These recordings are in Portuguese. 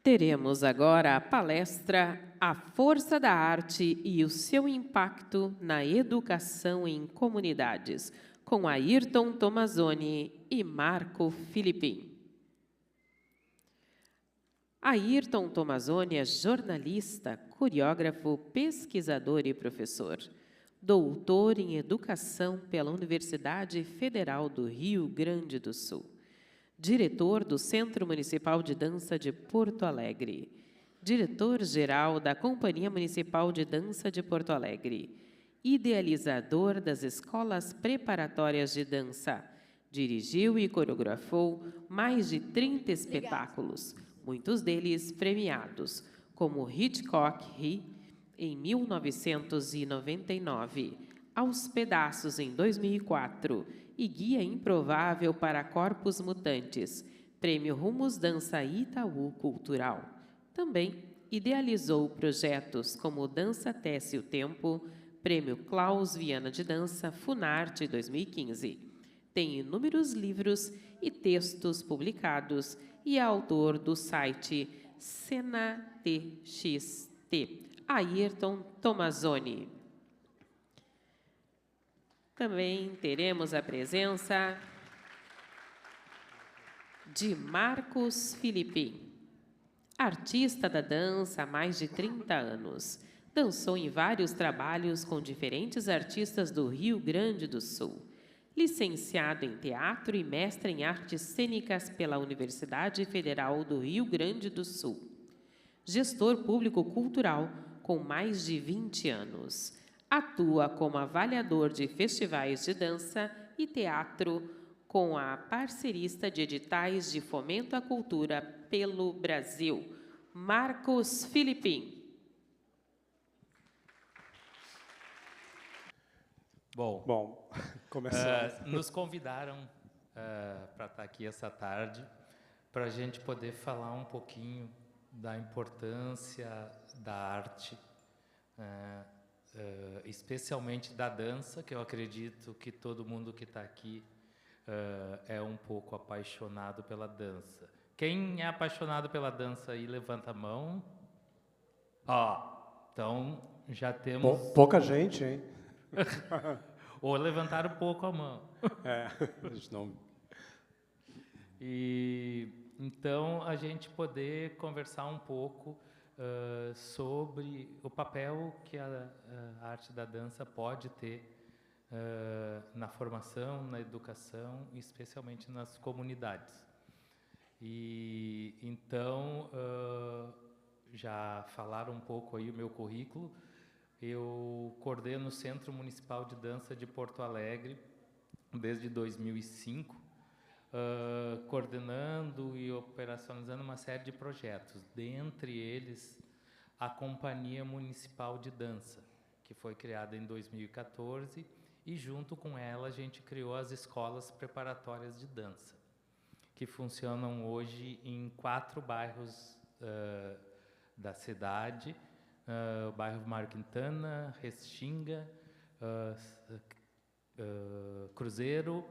Teremos agora a palestra A Força da Arte e o seu impacto na educação em comunidades, com Ayrton Tomazoni e Marco Filipim. Ayrton Tomazoni é jornalista, coreógrafo, pesquisador e professor. Doutor em Educação pela Universidade Federal do Rio Grande do Sul. Diretor do Centro Municipal de Dança de Porto Alegre. Diretor-geral da Companhia Municipal de Dança de Porto Alegre. Idealizador das escolas preparatórias de dança. Dirigiu e coreografou mais de 30 espetáculos, muitos deles premiados, como Hitchcock Ri, em 1999, Aos Pedaços, em 2004, e Guia Improvável para Corpos Mutantes, Prêmio Rumos Dança Itaú Cultural. Também idealizou projetos como Dança Tece o Tempo, Prêmio Klaus Viana de Dança Funarte 2015. Tem inúmeros livros e textos publicados e é autor do site Cena TXT. Ayrton Tomazoni. Também teremos a presença de Marcos Filipim, artista da dança há mais de 30 anos. Dançou em vários trabalhos com diferentes artistas do Rio Grande do Sul. Licenciado em Teatro e mestre em Artes Cênicas pela Universidade Federal do Rio Grande do Sul. Gestor público cultural com mais de 20 anos. Atua como avaliador de festivais de dança e teatro com a parcerista de editais de fomento à cultura pelo Brasil, Marcos Filipim. Bom, começamos. Nos convidaram para estar aqui essa tarde para a gente poder falar um pouquinho da importância da arte, especialmente da dança, que eu acredito que todo mundo que está aqui é um pouco apaixonado pela dança. Quem é apaixonado pela dança aí, levanta a mão. Então já temos... Pouca gente, hein? Ou levantaram pouco a mão. Não... Então, a gente poder conversar um pouco sobre o papel que a arte da dança pode ter na formação, na educação, especialmente nas comunidades. Então, já falaram um pouco aí o meu currículo. Eu coordeno o Centro Municipal de Dança de Porto Alegre desde 2005, coordenando e operacionalizando uma série de projetos, dentre eles a Companhia Municipal de Dança, que foi criada em 2014, e junto com ela a gente criou as escolas preparatórias de dança, que funcionam hoje em 4 bairros da cidade, o bairro Mário Quintana, Restinga, Cruzeiro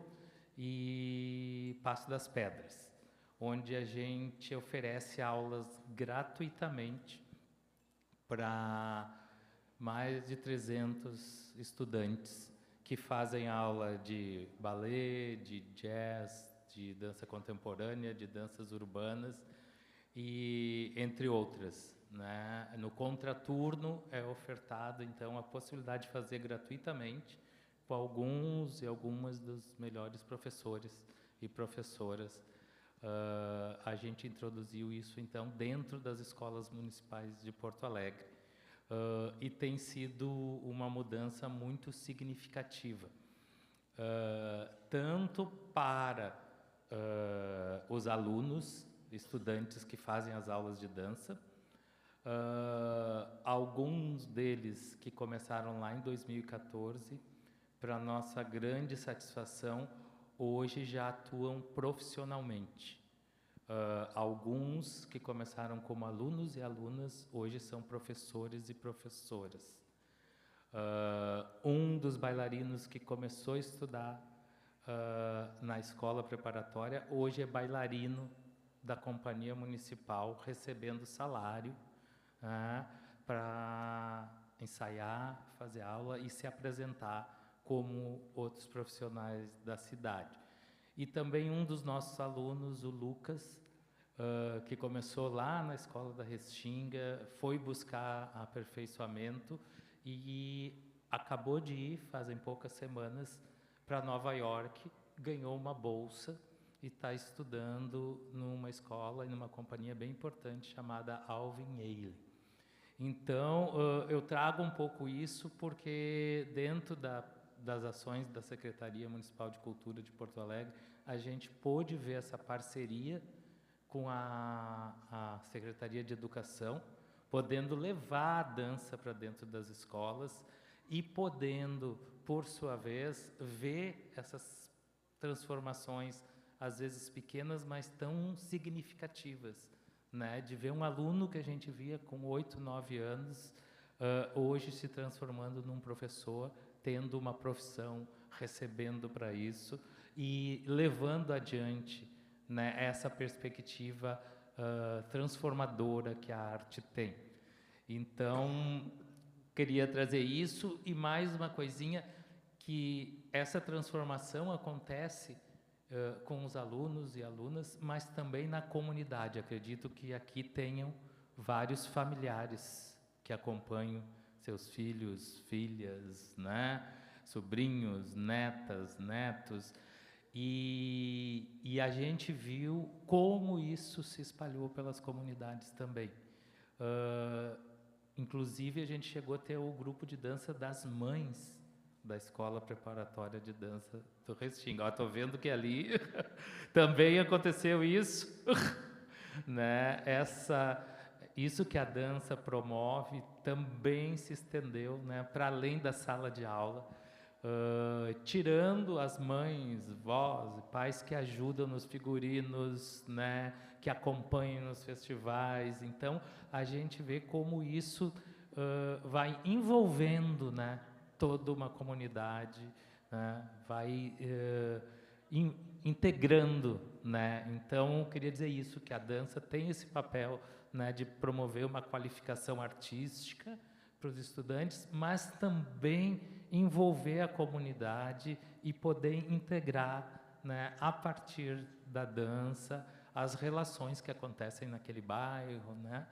e Passo das Pedras, onde a gente oferece aulas gratuitamente para mais de 300 estudantes que fazem aula de balé, de jazz, de dança contemporânea, de danças urbanas e entre outras, né? No contraturno é ofertado então a possibilidade de fazer gratuitamente com alguns e algumas dos melhores professores e professoras. A gente introduziu isso então dentro das escolas municipais de Porto Alegre e tem sido uma mudança muito significativa, tanto para os alunos, estudantes que fazem as aulas de dança, alguns deles que começaram lá em 2014, para nossa grande satisfação, hoje já atuam profissionalmente. Alguns que começaram como alunos e alunas, hoje são professores e professoras. Um dos bailarinos que começou a estudar na escola preparatória, hoje é bailarino da Companhia Municipal recebendo salário para ensaiar, fazer aula e se apresentar como outros profissionais da cidade. E também um dos nossos alunos, o Lucas, que começou lá na Escola da Restinga, foi buscar aperfeiçoamento e acabou de ir, fazem poucas semanas, para Nova York, ganhou uma bolsa e está estudando numa escola e numa companhia bem importante chamada Alvin Ailey. Então, eu trago um pouco isso porque dentro das ações da Secretaria Municipal de Cultura de Porto Alegre, a gente pôde ver essa parceria com a Secretaria de Educação, podendo levar a dança para dentro das escolas e podendo, por sua vez, ver essas transformações, às vezes pequenas, mas tão significativas, né? De ver um aluno que a gente via com 8, 9 anos, hoje se transformando num professor, tendo uma profissão, recebendo para isso e levando adiante, né, essa perspectiva transformadora que a arte tem. Então, queria trazer isso e mais uma coisinha, que essa transformação acontece com os alunos e alunas, mas também na comunidade. Acredito que aqui tenham vários familiares que acompanham seus filhos, filhas, né? Sobrinhos, netas, netos. E a gente viu como isso se espalhou pelas comunidades também. Inclusive, a gente chegou a ter o grupo de dança das mães da Escola Preparatória de Dança do Restinga. Estou vendo que ali também aconteceu isso. Né? Isso que a dança promove também se estendeu, né, para além da sala de aula, tirando as mães, vós e pais que ajudam nos figurinos, né, que acompanham nos festivais. Então, a gente vê como isso vai envolvendo, né, toda uma comunidade, né, vai integrando, né? Então, eu queria dizer isso, que a dança tem esse papel, né, de promover uma qualificação artística para os estudantes, mas também envolver a comunidade e poder integrar, né, a partir da dança, as relações que acontecem naquele bairro, né?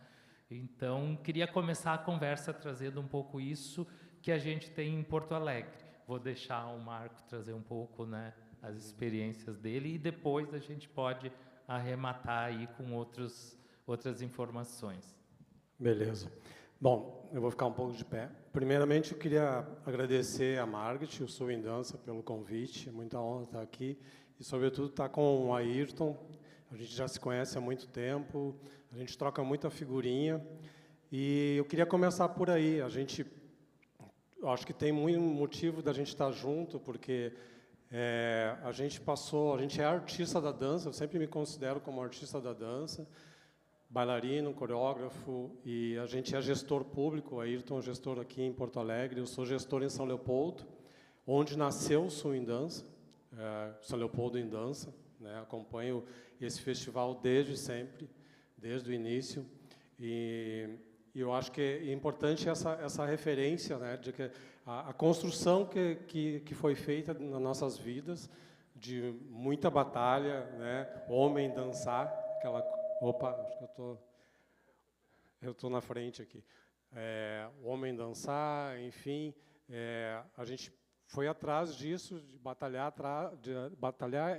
Então, queria começar a conversa trazendo um pouco isso que a gente tem em Porto Alegre. Vou deixar o Marco trazer um pouco, né, as experiências dele e depois a gente pode arrematar aí com outras informações. Beleza. Bom, eu vou ficar um pouco de pé. Primeiramente, eu queria agradecer a Margit, o Sul em Dança, pelo convite. É muita honra estar aqui. E, sobretudo, estar com o Ayrton. A gente já se conhece há muito tempo, a gente troca muita figurinha. E eu queria começar por aí. Eu acho que tem muito motivo da gente estar junto, porque a gente é artista da dança, eu sempre me considero como artista da dança, bailarino, coreógrafo, e a gente é gestor público. O Ayrton é gestor aqui em Porto Alegre, eu sou gestor em São Leopoldo, onde nasceu o Sul em Dança, São Leopoldo em Dança, né? Acompanho esse festival desde sempre, desde o início, e eu acho que é importante essa referência, né, de que a construção que foi feita nas nossas vidas, de muita batalha, né, homem dançar, opa, acho que eu tô na frente aqui, o homem dançar, enfim, a gente foi atrás disso, de batalhar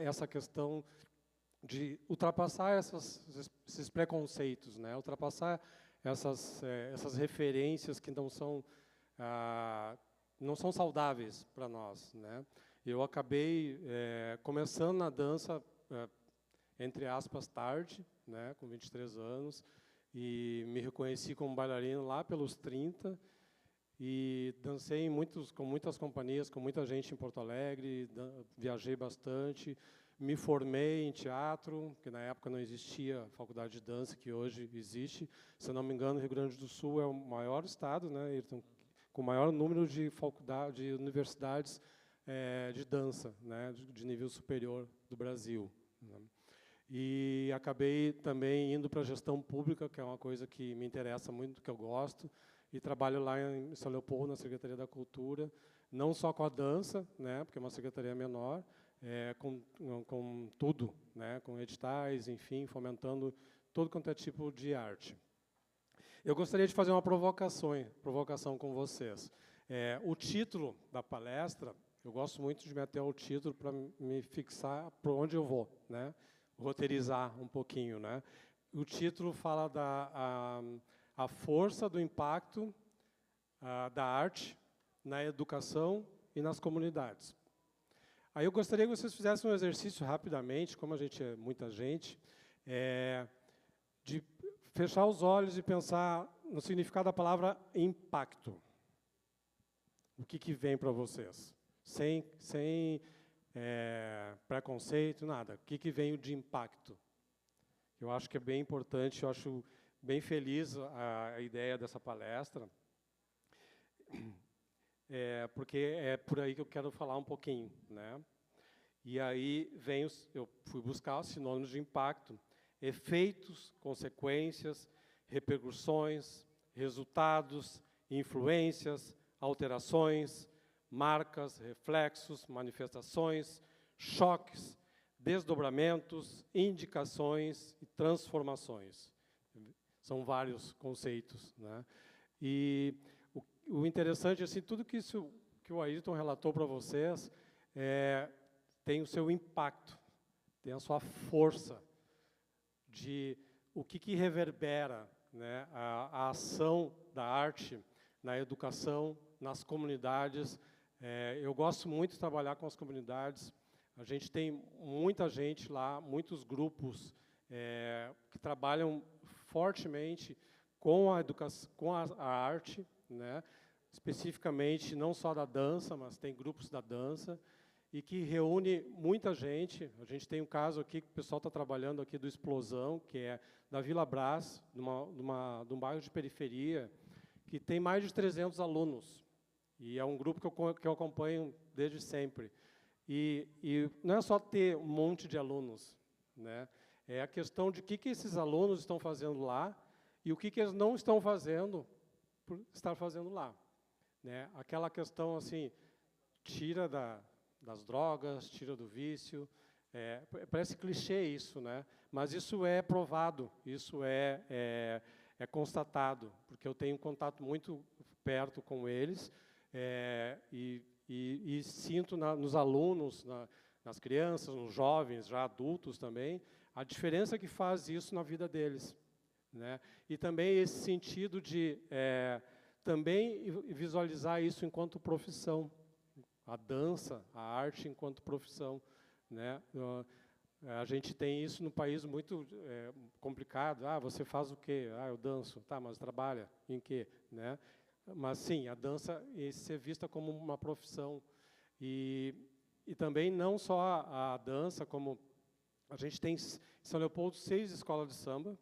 essa questão de ultrapassar esses preconceitos, né, ultrapassar essas referências que não são saudáveis para nós, né? Eu acabei começando na dança, entre aspas, tarde, né, com 23 anos, e me reconheci como bailarino lá pelos 30, e dancei com muitas companhias, com muita gente em Porto Alegre, viajei bastante. Me formei em teatro, que na época não existia a faculdade de dança, que hoje existe. Se eu não me engano, o Rio Grande do Sul é o maior estado, né, Ayrton, com o maior número de universidades de dança, né, de nível superior do Brasil, né. E acabei também indo para a gestão pública, que é uma coisa que me interessa muito, que eu gosto, e trabalho lá em São Leopoldo, na Secretaria da Cultura, não só com a dança, né, porque é uma secretaria menor, com tudo, né, com editais, enfim, fomentando todo quanto é tipo de arte. Eu gostaria de fazer uma provocação com vocês. O título da palestra, eu gosto muito de meter o título para me fixar para onde eu vou, né? Roteirizar um pouquinho, né? O título fala a força do impacto da arte na educação e nas comunidades. Aí eu gostaria que vocês fizessem um exercício rapidamente, como a gente é muita gente, de fechar os olhos e pensar no significado da palavra impacto. O que vem para vocês? Sem preconceito, nada. O que vem de impacto? Eu acho que é bem importante, eu acho bem feliz a ideia dessa palestra, porque é por aí que eu quero falar um pouquinho, né? E aí eu fui buscar os sinônimos de impacto: efeitos, consequências, repercussões, resultados, influências, alterações, marcas, reflexos, manifestações, choques, desdobramentos, indicações e transformações. São vários conceitos, né? E o interessante, assim, tudo que o Ayrton relatou para vocês tem o seu impacto, tem a sua força de o que reverbera, né, a ação da arte na educação, nas comunidades. Eu gosto muito de trabalhar com as comunidades. A gente tem muita gente lá, muitos grupos que trabalham fortemente com a educação, com a arte, né? Especificamente não só da dança, mas tem grupos da dança, e que reúne muita gente. A gente tem um caso aqui que o pessoal está trabalhando aqui do Explosão, que é da Vila Brás, de um bairro de periferia, que tem mais de 300 alunos. E é um grupo que eu acompanho desde sempre. E não é só ter um monte de alunos, né? É a questão de o que esses alunos estão fazendo lá e o que eles não estão fazendo por estar fazendo lá, né? Aquela questão assim, tira das drogas, tira do vício. Parece clichê isso, né? Mas isso é provado, isso é constatado, porque eu tenho contato muito perto com eles e sinto nos alunos, nas crianças, nos jovens, já adultos também, a diferença que faz isso na vida deles, né? E também esse sentido de também visualizar isso enquanto profissão, a dança, a arte enquanto profissão, né? A gente tem isso no país muito complicado. Você faz o quê? Eu danço. Tá, mas trabalha em quê, né? Mas sim, a dança ser vista como uma profissão. E também não só a dança, como a gente tem em São Leopoldo 6 escolas de samba.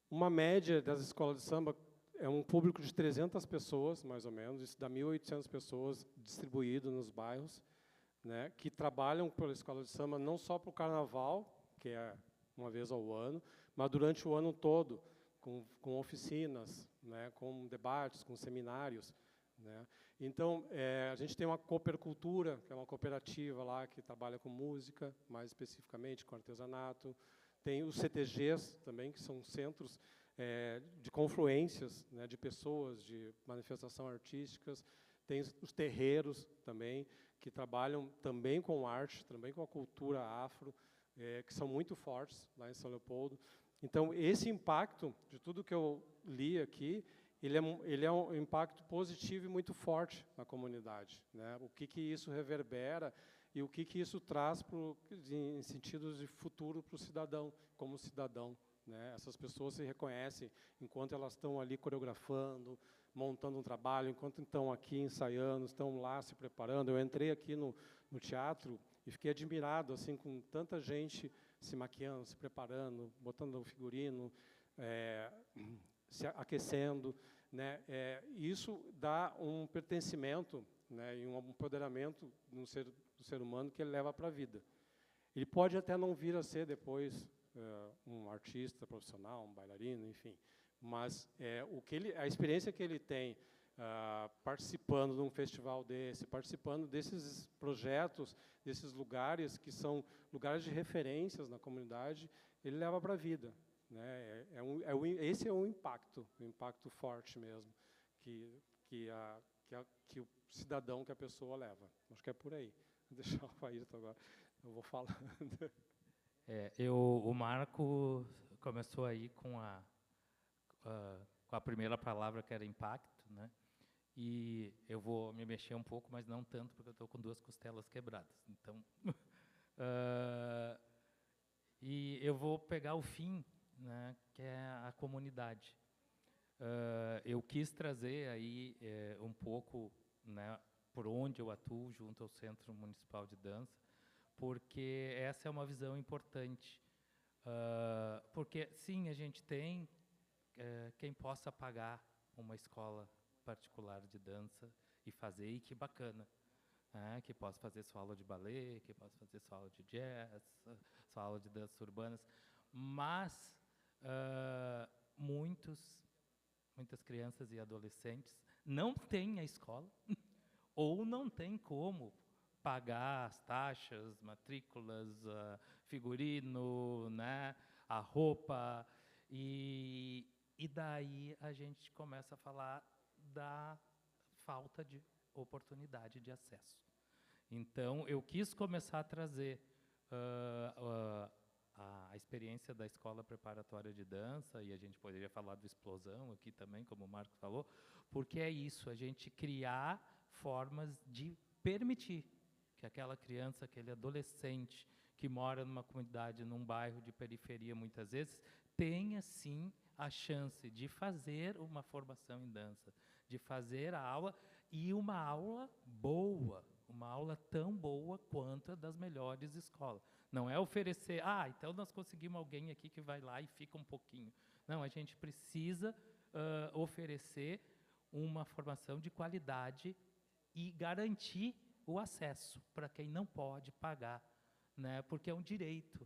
Uma média das escolas de samba é um público de 300 pessoas, mais ou menos. Isso dá 1.800 pessoas distribuídas nos bairros, né, que trabalham pela escola de samba não só para o carnaval, que é uma vez ao ano, mas durante o ano todo, com oficinas, né, com debates, com seminários, né. Então, a gente tem uma Coopercultura, que é uma cooperativa lá que trabalha com música, mais especificamente com artesanato. Tem os CTGs também, que são centros de confluências, né, de pessoas, de manifestação artísticas. Tem os terreiros também, que trabalham também com arte, também com a cultura afro, que são muito fortes lá em São Leopoldo. Então, esse impacto de tudo que eu li aqui, ele é um impacto positivo e muito forte na comunidade, né? O que isso reverbera e o que isso traz em sentidos de futuro para o cidadão, como cidadão, né? Essas pessoas se reconhecem enquanto elas estão ali coreografando, montando um trabalho, enquanto estão aqui ensaiando, estão lá se preparando. Eu entrei aqui no teatro e fiquei admirado assim, com tanta gente se maquiando, se preparando, botando o figurino, se aquecendo, né? Isso dá um pertencimento, né, e um empoderamento do ser humano que ele leva para a vida. Ele pode até não vir a ser depois um artista profissional, um bailarino, enfim, mas a experiência que ele tem participando de um festival desse, participando desses projetos, desses lugares que são lugares de referências na comunidade, ele leva para a vida, né? Esse é um impacto forte mesmo, que o cidadão, que a pessoa leva. Acho que é por aí. Vou deixar o Ayrton agora, eu vou falando. O Marco começou aí com a primeira palavra, que era impacto, né? E eu vou me mexer um pouco, mas não tanto, porque eu estou com 2 costelas quebradas. Então, e eu vou pegar o fim, né, que é a comunidade. Eu quis trazer aí um pouco, né, por onde eu atuo junto ao Centro Municipal de Dança, porque essa é uma visão importante. Porque, sim, a gente tem quem possa pagar uma escola particular de dança e fazer, e que bacana, que possa fazer sua aula de ballet, que possa fazer sua aula de jazz, sua aula de danças urbanas, mas muitas crianças e adolescentes não têm a escola ou não têm como pagar as taxas, matrículas, figurino, né, a roupa, e daí a gente começa a falar da falta de oportunidade de acesso. Então, eu quis começar a trazer a experiência da escola preparatória de dança, e a gente poderia falar do Explosão aqui também, como o Marco falou, porque é isso, a gente criar formas de permitir que aquela criança, aquele adolescente que mora numa comunidade, num bairro de periferia, muitas vezes, tenha, sim, a chance de fazer uma formação em dança, de fazer a aula, e uma aula boa, uma aula tão boa quanto a das melhores escolas. Não é oferecer, então nós conseguimos alguém aqui que vai lá e fica um pouquinho. Não, a gente precisa oferecer uma formação de qualidade e garantir o acesso para quem não pode pagar, né? Porque é um direito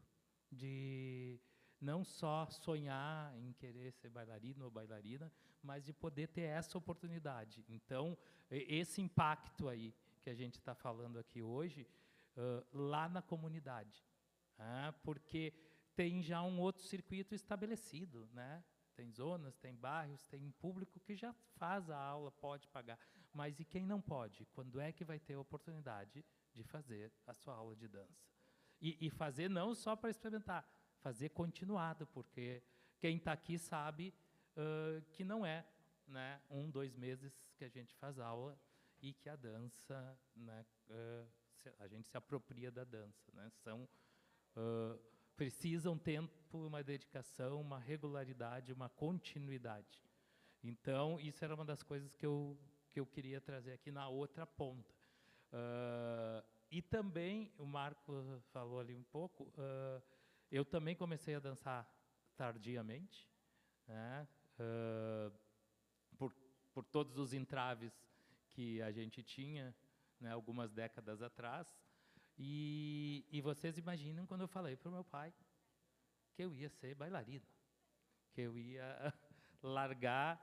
de não só sonhar em querer ser bailarino ou bailarina, mas de poder ter essa oportunidade. Então, esse impacto aí que a gente está falando aqui hoje, lá na comunidade, porque tem já um outro circuito estabelecido, né? Tem zonas, tem bairros, tem um público que já faz a aula, pode pagar. Mas e quem não pode? Quando é que vai ter a oportunidade de fazer a sua aula de dança? E fazer não só para experimentar, fazer continuado, porque quem está aqui sabe que não é, né, 1, 2 meses que a gente faz aula e que a dança, né, a gente se apropria da dança, né? Precisam tempo, uma dedicação, uma regularidade, uma continuidade. Então, isso era uma das coisas que eu queria trazer aqui na outra ponta. E também, o Marco falou ali um pouco, eu também comecei a dançar tardiamente, né, por todos os entraves que a gente tinha, né, algumas décadas atrás. E vocês imaginam quando eu falei para o meu pai que eu ia ser bailarino, que eu ia largar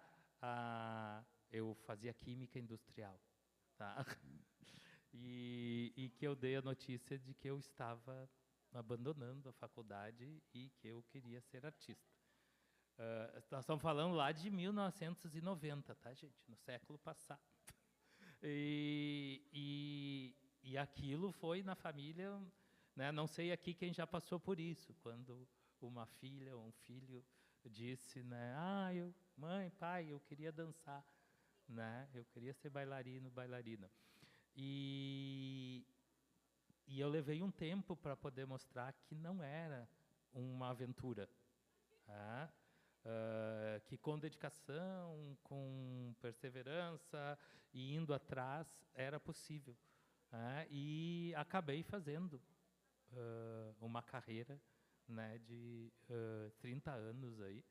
eu fazia química industrial, tá? E que eu dei a notícia de que eu estava abandonando a faculdade e que eu queria ser artista. Nós estamos falando lá de 1990, tá, gente? No século passado. E aquilo foi na família, né? Não sei aqui quem já passou por isso, quando uma filha ou um filho disse, né? Mãe, pai, eu queria dançar, né? Eu queria ser bailarino, bailarina. E eu levei um tempo para poder mostrar que não era uma aventura, tá? Que com dedicação, com perseverança e indo atrás era possível. E acabei fazendo uma carreira, né, de 30 anos aí,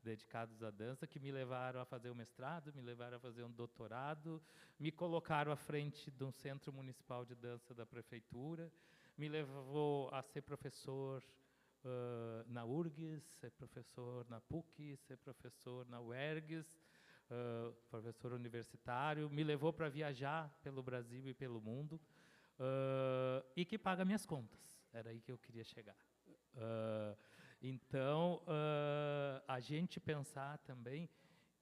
dedicados à dança, que me levaram a fazer um mestrado, me levaram a fazer um doutorado, me colocaram à frente de um centro municipal de dança da prefeitura, me levou a ser professor na URGS, ser professor na PUC, ser professor na UERGS, professor universitário, me levou para viajar pelo Brasil e pelo mundo, e que paga minhas contas. Era aí que eu queria chegar. Então, a gente pensar também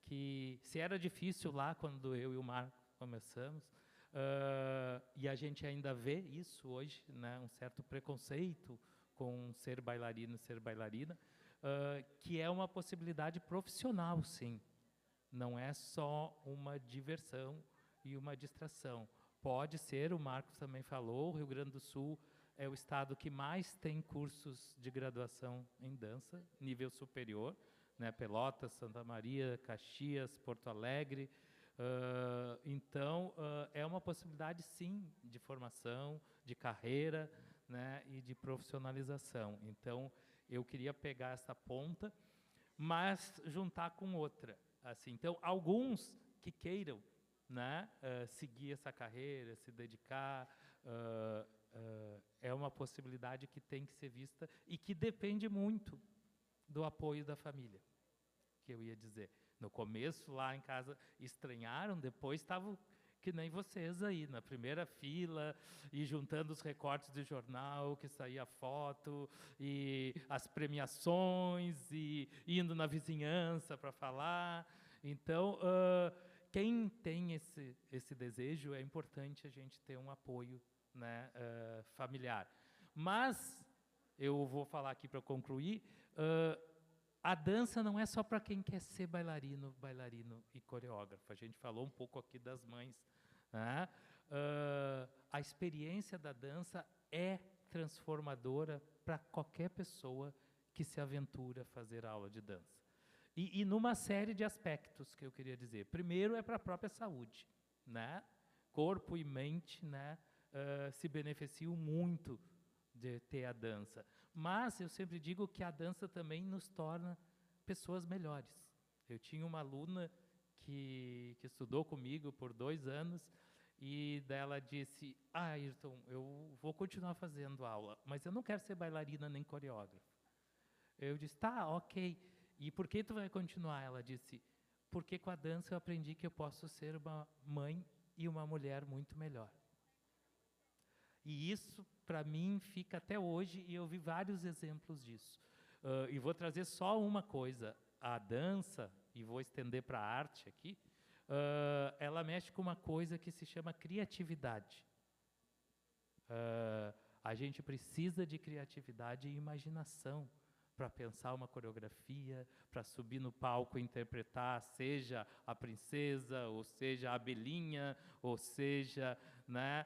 que se era difícil lá quando eu e o Marco começamos, e a gente ainda vê isso hoje, né, um certo preconceito com ser bailarino, ser bailarina, que é uma possibilidade profissional, sim. Não é só uma diversão e uma distração. Pode ser, o Marcos também falou, o Rio Grande do Sul é o estado que mais tem cursos de graduação em dança, nível superior, né? Pelotas, Santa Maria, Caxias, Porto Alegre. Então, é uma possibilidade, sim, de formação, de carreira, né? E de profissionalização. Então, eu queria pegar essa ponta, mas juntar com outra. Assim, então, alguns que queiram, né, seguir essa carreira, se dedicar, é uma possibilidade que tem que ser vista e que depende muito do apoio da família, que eu ia dizer. No começo, lá em casa, estranharam, depois estavam que nem vocês aí, na primeira fila, e juntando os recortes de jornal, que saía foto, e as premiações, e indo na vizinhança para falar. Então, quem tem esse desejo, é importante a gente ter um apoio, né, familiar. Mas, eu vou falar aqui para concluir, a dança não é só para quem quer ser bailarino e coreógrafo. A gente falou um pouco aqui das mães, né? A experiência da dança é transformadora para qualquer pessoa que se aventura a fazer aula de dança. E numa série de aspectos que eu queria dizer. Primeiro é para a própria saúde, né? Corpo e mente, né, se beneficiam muito de ter a dança. Mas eu sempre digo que a dança também nos torna pessoas melhores. Eu tinha uma aluna que estudou comigo por 2 anos, e dela disse: Ayrton, eu vou continuar fazendo aula, mas eu não quero ser bailarina nem coreógrafa. Eu disse: tá, ok. E por que tu vai continuar? Ela disse: porque com a dança eu aprendi que eu posso ser uma mãe e uma mulher muito melhor. E isso, para mim, fica até hoje, e eu vi vários exemplos disso. E vou trazer só uma coisa. A dança, e vou estender para a arte aqui, ela mexe com uma coisa que se chama criatividade. A gente precisa de criatividade e imaginação para pensar uma coreografia, para subir no palco e interpretar, seja a princesa, ou seja a abelhinha, ou seja, né,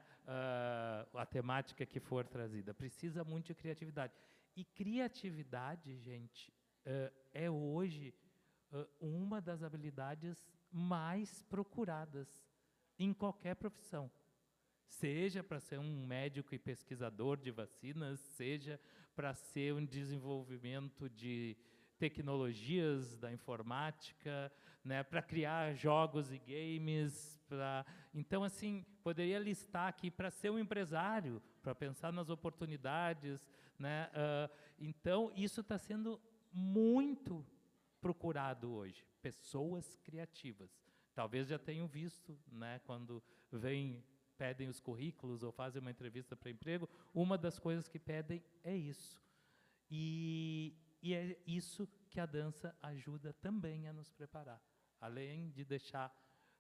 a temática que for trazida. Precisa muito de criatividade. E criatividade, gente, é hoje uma das habilidades mais procuradas em qualquer profissão. Seja para ser um médico e pesquisador de vacinas, seja para ser um desenvolvimento de tecnologias da informática, né, para criar jogos e games. Então, assim, poderia listar aqui para ser um empresário, para pensar nas oportunidades, né? Então, isso está sendo muito procurado hoje, pessoas criativas. Talvez já tenham visto, né, quando pedem os currículos ou fazem uma entrevista para emprego, uma das coisas que pedem é isso. E é isso que a dança ajuda também a nos preparar. Além de deixar,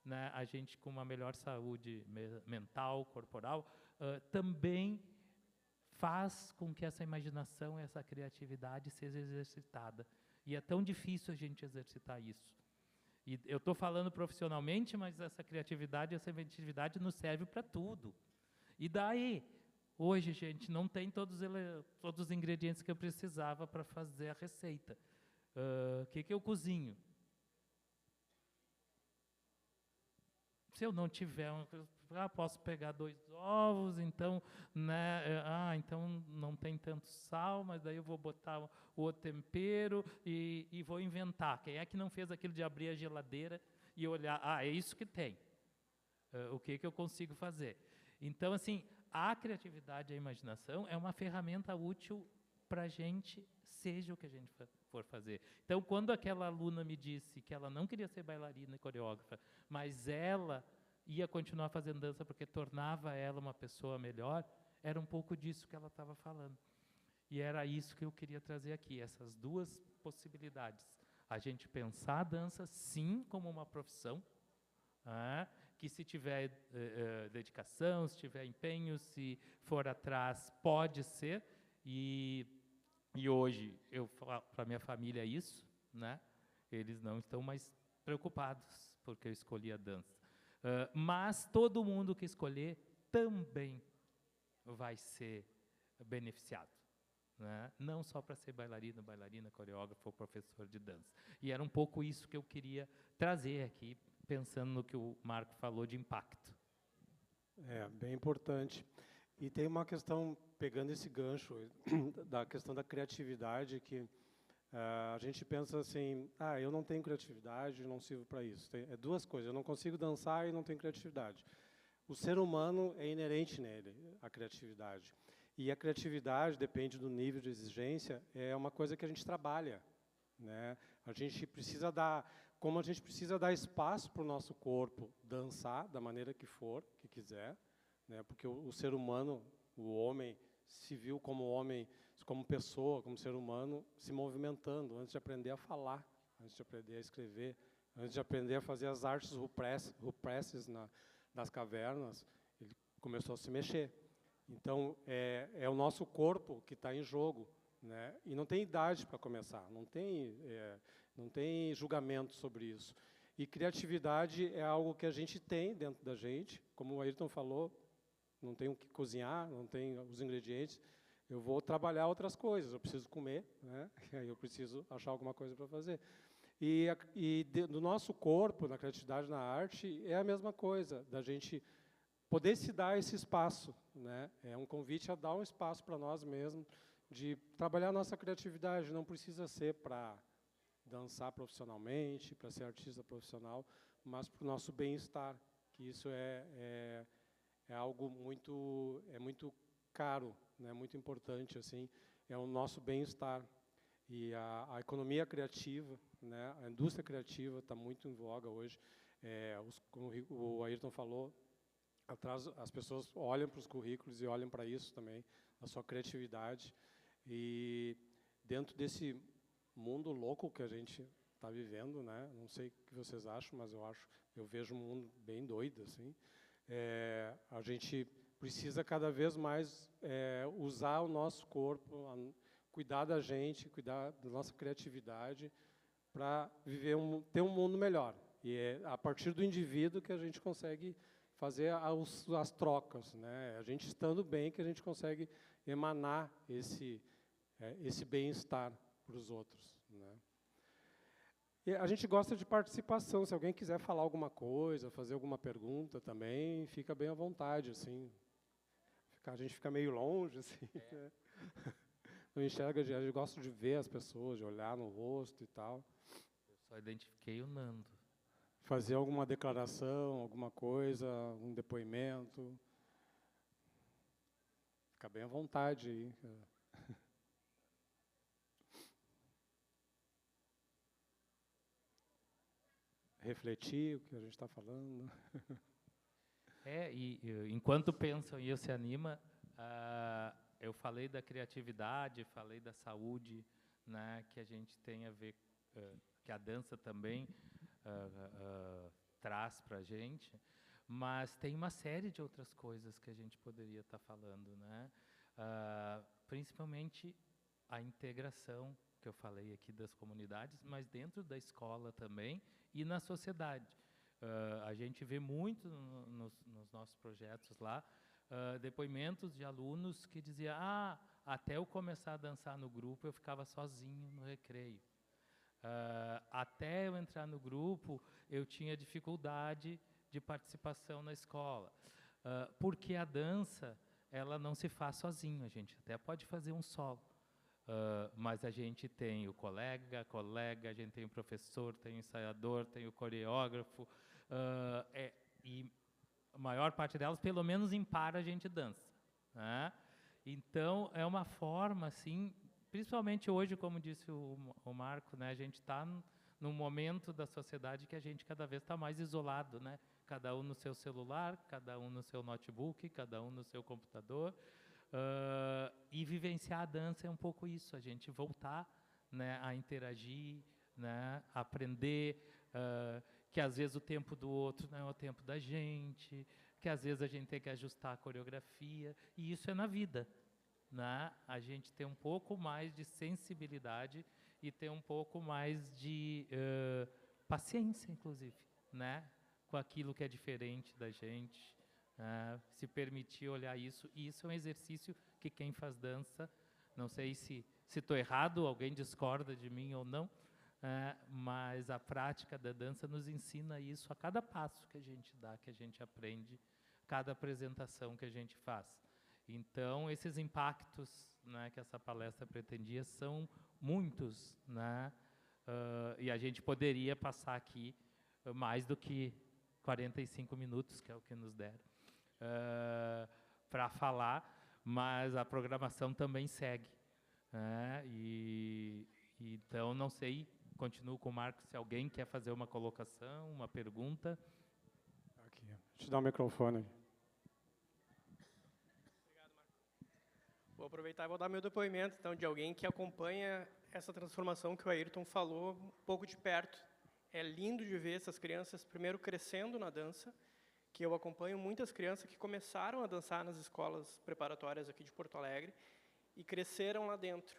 né, a gente com uma melhor saúde mental, corporal, também faz com que essa imaginação, essa criatividade seja exercitada. E é tão difícil a gente exercitar isso. E eu estou falando profissionalmente, mas essa criatividade, essa inventividade nos serve para tudo. E daí, hoje, gente, não tem todos os ingredientes que eu precisava para fazer a receita. O que eu cozinho? Se eu não tiver, posso pegar 2 ovos, então, né, então não tem tanto sal, mas daí eu vou botar o outro tempero e vou inventar. Quem é que não fez aquilo de abrir a geladeira e olhar, é isso que tem. O que eu consigo fazer? Então, assim, a criatividade e a imaginação é uma ferramenta útil para a gente, seja o que a gente for fazer. Então, quando aquela aluna me disse que ela não queria ser bailarina e coreógrafa, mas ela ia continuar fazendo dança porque tornava ela uma pessoa melhor, era um pouco disso que ela estava falando. E era isso que eu queria trazer aqui, essas duas possibilidades. A gente pensar a dança, sim, como uma profissão, que se tiver dedicação, se tiver empenho, se for atrás, pode ser. E hoje, eu falo para a minha família isso, né? Eles não estão mais preocupados porque eu escolhi a dança. Mas todo mundo que escolher também vai ser beneficiado. Né? Não só para ser bailarina, coreógrafo ou professor de dança. E era um pouco isso que eu queria trazer aqui, pensando no que o Marco falou de impacto. Bem importante. E tem uma questão, pegando esse gancho, da questão da criatividade, que a gente pensa assim, eu não tenho criatividade, não sirvo para isso. É duas coisas, eu não consigo dançar e não tenho criatividade. O ser humano é inerente nele, a criatividade. E a criatividade, depende do nível de exigência, é uma coisa que a gente trabalha. Né? A gente precisa como a gente precisa dar espaço para o nosso corpo dançar da maneira que for, que quiser, né? Porque o ser humano, o homem, se viu como homem, como pessoa, como ser humano, se movimentando, antes de aprender a falar, antes de aprender a escrever, antes de aprender a fazer as artes rupestres das cavernas, ele começou a se mexer. Então, é o nosso corpo que está em jogo, né? E não tem idade para começar, não tem julgamento sobre isso. E criatividade é algo que a gente tem dentro da gente, como o Ayrton falou, não tem o que cozinhar, não tem os ingredientes, eu vou trabalhar outras coisas, eu preciso comer, né? Aí eu preciso achar alguma coisa para fazer. Do nosso corpo, na criatividade, na arte, é a mesma coisa, da gente poder se dar esse espaço, né? É um convite a dar um espaço para nós mesmos, de trabalhar a nossa criatividade. Não precisa ser para dançar profissionalmente, para ser artista profissional, mas para o nosso bem-estar, que isso é algo muito caro, né? Muito importante, assim, é o nosso bem-estar. E a economia criativa, né? A indústria criativa está muito em voga hoje. Como o Ayrton falou, as pessoas olham para os currículos e olham para isso também, a sua criatividade. E dentro desse mundo louco que a gente está vivendo, né? Não sei o que vocês acham, mas eu vejo um mundo bem doido, assim. A gente precisa cada vez mais usar o nosso corpo, cuidar da gente, cuidar da nossa criatividade, para ter um mundo melhor. E é a partir do indivíduo que a gente consegue fazer as trocas, né? A gente estando bem que a gente consegue emanar esse bem-estar para os outros, né? E a gente gosta de participação. Se alguém quiser falar alguma coisa, fazer alguma pergunta também, fica bem à vontade, assim. A gente fica meio longe, assim. Né? Não enxerga, a gente gosta de ver as pessoas, de olhar no rosto e tal. Eu só identifiquei o Nando. Fazer alguma declaração, alguma coisa, um depoimento. Fica bem à vontade aí. Refletir o que a gente está falando. Enquanto pensam e eu se anima, eu falei da criatividade, falei da saúde, né, que a gente tem a ver, que a dança também traz para a gente, mas tem uma série de outras coisas que a gente poderia estar falando, né? Principalmente a integração que eu falei aqui das comunidades, mas dentro da escola também e na sociedade. A gente vê muito nos nossos projetos lá, depoimentos de alunos que diziam, até eu começar a dançar no grupo, eu ficava sozinho no recreio. Até eu entrar no grupo, eu tinha dificuldade de participação na escola. Porque a dança, ela não se faz sozinho, a gente até pode fazer um solo. Mas a gente tem o colega, a gente tem o professor, tem o ensaiador, tem o coreógrafo, e a maior parte delas, pelo menos em par, a gente dança. né? Então, é uma forma, assim, principalmente hoje, como disse o Marco, né, a gente está num momento da sociedade que a gente cada vez está mais isolado, né? Cada um no seu celular, cada um no seu notebook, cada um no seu computador. E vivenciar a dança é um pouco isso, a gente voltar, né, a interagir, né, aprender que às vezes o tempo do outro não é o tempo da gente, que às vezes a gente tem que ajustar a coreografia, e isso é na vida, né? A gente tem um pouco mais de sensibilidade e ter um pouco mais de paciência, inclusive, né, com aquilo que é diferente da gente, se permitir olhar isso. E isso é um exercício que quem faz dança, não sei se estou errado, alguém discorda de mim ou não, mas a prática da dança nos ensina isso a cada passo que a gente dá, que a gente aprende, cada apresentação que a gente faz. Então, esses impactos, né, que essa palestra pretendia são muitos, né, e a gente poderia passar aqui mais do que 45 minutos, que é o que nos deram, para falar, mas a programação também segue. Então, não sei, continuo com o Marcos, se alguém quer fazer uma colocação, uma pergunta. Aqui, deixa eu te dar o microfone. Vou aproveitar e vou dar meu depoimento, então, de alguém que acompanha essa transformação que o Ayrton falou um pouco de perto. É lindo de ver essas crianças, primeiro, crescendo na dança, que eu acompanho muitas crianças que começaram a dançar nas escolas preparatórias aqui de Porto Alegre e cresceram lá dentro.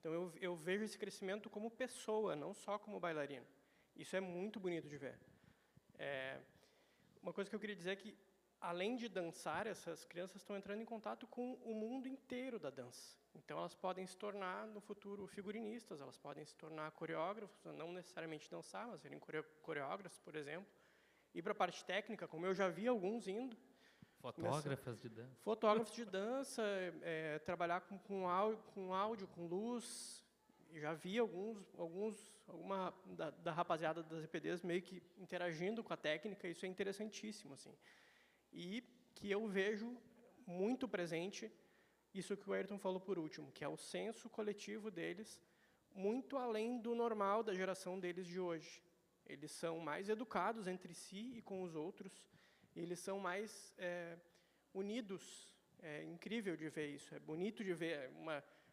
Então, eu vejo esse crescimento como pessoa, não só como bailarino. Isso é muito bonito de ver. Uma coisa que eu queria dizer é que, além de dançar, essas crianças estão entrando em contato com o mundo inteiro da dança. Então, elas podem se tornar, no futuro, figurinistas, elas podem se tornar coreógrafos, não necessariamente dançar, mas serem coreógrafos, por exemplo. Ir para a parte técnica, como eu já vi alguns indo. Fotógrafas de dança. Fotógrafos de dança, trabalhar com áudio, com luz. Já vi alguma da rapaziada das EPDs meio que interagindo com a técnica, isso é interessantíssimo, assim. E que eu vejo muito presente isso que o Ayrton falou por último, que é o senso coletivo deles, muito além do normal da geração deles de hoje. Eles são mais educados entre si e com os outros, eles são mais unidos. É incrível de ver isso, é bonito de ver.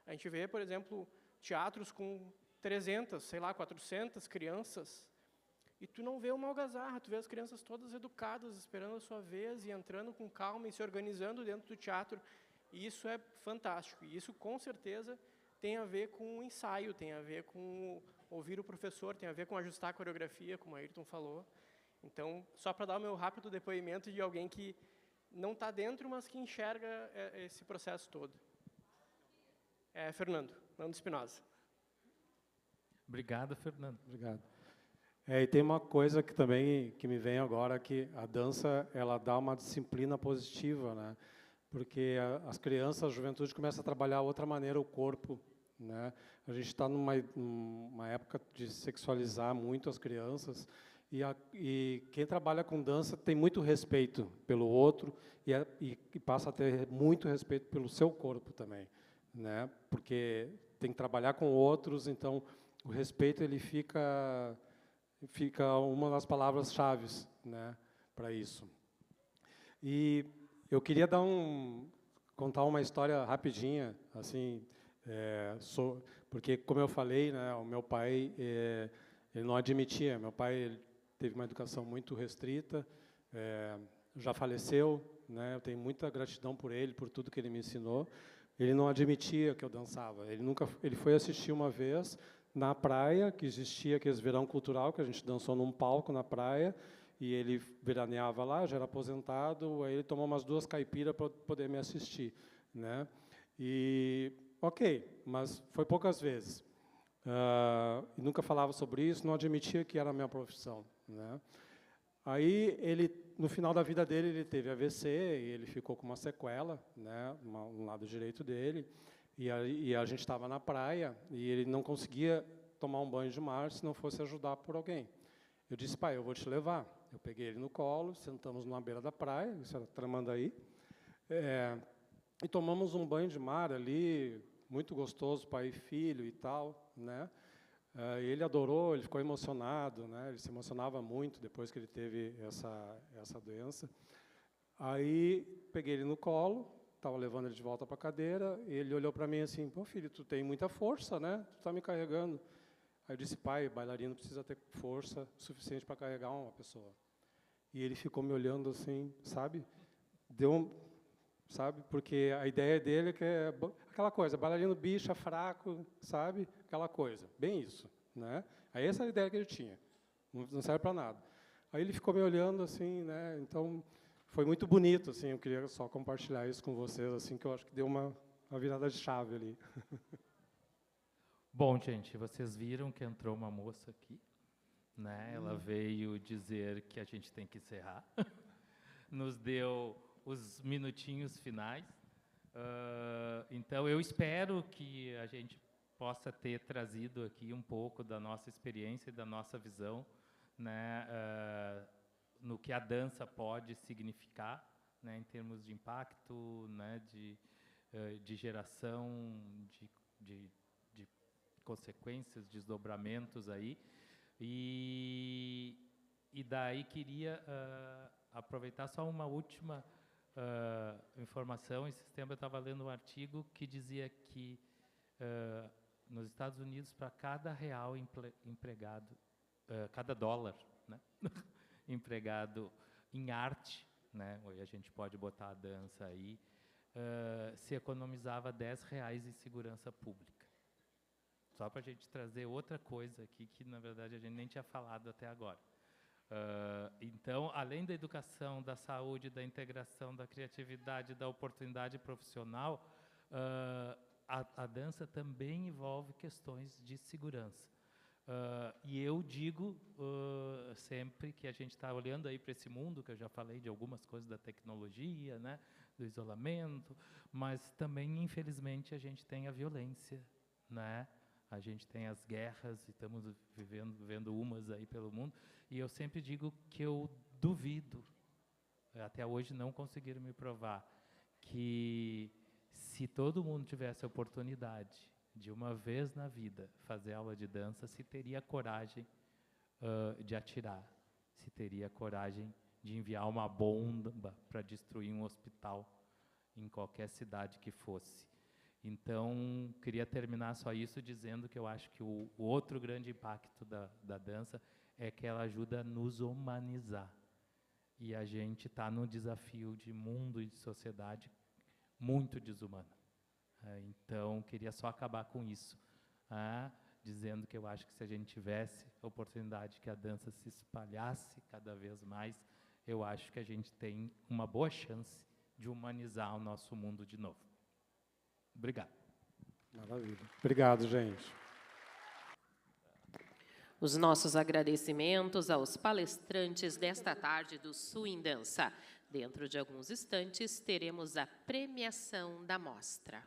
A gente vê, por exemplo, teatros com 300, sei lá, 400 crianças, e tu não vê uma algazarra, tu vê as crianças todas educadas, esperando a sua vez e entrando com calma e se organizando dentro do teatro. E isso é fantástico. E isso, com certeza, tem a ver com o ensaio, tem a ver com ouvir o professor, tem a ver com ajustar a coreografia, como a Ayrton falou. Então, só para dar o meu rápido depoimento de alguém que não está dentro, mas que enxerga esse processo todo. Fernando Espinosa. Obrigado, Fernando. Obrigado. E tem uma coisa que também que me vem agora, que a dança ela dá uma disciplina positiva, né? Porque as crianças, a juventude começa a trabalhar outra maneira o corpo, né? A gente está numa época de sexualizar muito as crianças e quem trabalha com dança tem muito respeito pelo outro e passa a ter muito respeito pelo seu corpo também, né? Porque tem que trabalhar com outros, então o respeito ele fica uma das palavras-chave, né, para isso. E eu queria contar uma história rapidinha, assim, porque, como eu falei, né, o meu pai ele não admitia. Meu pai ele teve uma educação muito restrita, já faleceu, né, eu tenho muita gratidão por ele, por tudo que ele me ensinou. Ele não admitia que eu dançava. Ele foi assistir uma vez na praia, que existia aquele verão cultural, que a gente dançou num palco na praia, e ele veraneava lá, já era aposentado, aí ele tomou umas 2 caipiras para poder me assistir, né? E, ok, mas foi poucas vezes. E nunca falava sobre isso, não admitia que era a minha profissão, né? Aí, no final da vida dele, ele teve AVC, e ele ficou com uma sequela, né, no lado direito dele, e a gente estava na praia, e ele não conseguia tomar um banho de mar se não fosse ajudar por alguém. Eu disse, pai, eu vou te levar. Eu peguei ele no colo, sentamos na beira da praia, isso era Tramandaí, e tomamos um banho de mar ali, muito gostoso, pai e filho e tal, né? Ele adorou, ele ficou emocionado, né? Ele se emocionava muito depois que ele teve essa doença. Aí peguei ele no colo, estava levando ele de volta para a cadeira, e ele olhou para mim assim: pô, filho, tu tem muita força, né? Tu está me carregando. Aí eu disse: pai, bailarino precisa ter força suficiente para carregar uma pessoa. E ele ficou me olhando assim, sabe? Sabe? Porque a ideia dele é que é aquela coisa, bailarino bicha, fraco, sabe? Aquela coisa, bem isso, né? Aí essa é a ideia que ele tinha, não serve para nada. Aí ele ficou me olhando assim, né? Então foi muito bonito, assim. Eu queria só compartilhar isso com vocês, assim, que eu acho que deu uma virada de chave ali. Bom, gente, vocês viram que entrou uma moça aqui, né? Ela veio dizer que a gente tem que encerrar. Nos deu os minutinhos finais. Então, eu espero que a gente possa ter trazido aqui um pouco da nossa experiência e da nossa visão, né, no que a dança pode significar, né, em termos de impacto, né, de geração, de consequências, desdobramentos aí. E daí queria aproveitar só uma última informação. Esse tempo eu estava lendo um artigo que dizia que nos Estados Unidos, para cada real empregado, cada dólar, né, empregado em arte, né, a gente pode botar a dança aí, se economizava R$10 em segurança pública. Só para a gente trazer outra coisa aqui que, na verdade, a gente nem tinha falado até agora. Então, além da educação, da saúde, da integração, da criatividade, da oportunidade profissional, a dança também envolve questões de segurança. E eu digo sempre que a gente está olhando aí para esse mundo, que eu já falei de algumas coisas da tecnologia, né, do isolamento, mas também, infelizmente, a gente tem a violência, né? A gente tem as guerras e estamos vivendo umas aí pelo mundo. E eu sempre digo que eu duvido, até hoje não conseguiram me provar, que se todo mundo tivesse a oportunidade de uma vez na vida fazer aula de dança, se teria coragem de atirar, se teria coragem de enviar uma bomba para destruir um hospital em qualquer cidade que fosse. Então, queria terminar só isso dizendo que eu acho que o outro grande impacto da dança é que ela ajuda a nos humanizar. E a gente está num desafio de mundo e de sociedade muito desumana. Então, queria só acabar com isso, dizendo que eu acho que se a gente tivesse a oportunidade que a dança se espalhasse cada vez mais, eu acho que a gente tem uma boa chance de humanizar o nosso mundo de novo. Obrigado. Maravilha. Obrigado, gente. Os nossos agradecimentos aos palestrantes desta tarde do Swing Dança. Dentro de alguns instantes, teremos a premiação da mostra.